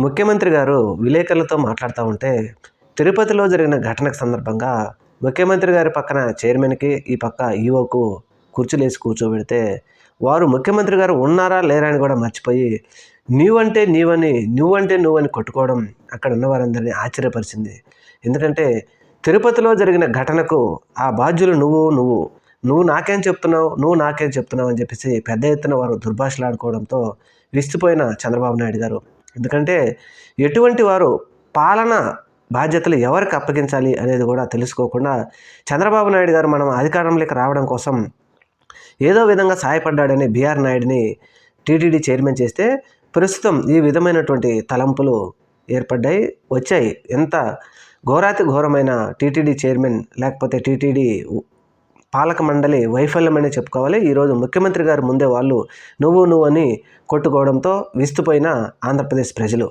ముఖ్యమంత్రి గారు విలేకరులతో మాట్లాడుతూ ఉంటే తిరుపతిలో జరిగిన ఘటనకు సందర్భంగా ముఖ్యమంత్రి గారి పక్కన చైర్మన్కి ఈ పక్క ఈఓకు కుర్చీలేసి కూర్చోబెడితే వారు ముఖ్యమంత్రి గారు ఉన్నారా లేరా అని కూడా మర్చిపోయి నువ్వుని కొట్టుకోవడం అక్కడ ఉన్న వారందరినీ ఆశ్చర్యపరిచింది. ఎందుకంటే తిరుపతిలో జరిగిన ఘటనకు ఆ బాధ్యులు నువ్వు నాకేం చెప్తున్నావు అని చెప్పేసి పెద్ద ఎత్తున వారు దుర్భాషలాడుకోవడంతో విస్తుపోయిన చంద్రబాబు నాయుడు గారు. ఎందుకంటే ఎటువంటి వారు పాలన బాధ్యతలు ఎవరికి అప్పగించాలి అనేది కూడా తెలుసుకోకుండా చంద్రబాబు నాయుడు గారు మనం అధికారంలోకి రావడం కోసం ఏదో విధంగా సహాయపడ్డాడని బీఆర్ నాయుడిని టీటీడీ చైర్మన్ చేస్తే ప్రస్తుతం ఈ విధమైనటువంటి తలంపులు వచ్చాయి. ఎంత ఘోరాతి ఘోరమైన టీటీడీ చైర్మన్ లేకపోతే టీటీడీ పాలక మండలి వైఫల్యమని చెప్పుకోవాలి. ఈరోజు ముఖ్యమంత్రి గారు ముందే వాళ్ళు నువ్వు అని కొట్టుకోవడంతో విస్తుపోయిన ఆంధ్రప్రదేశ్ ప్రజలు.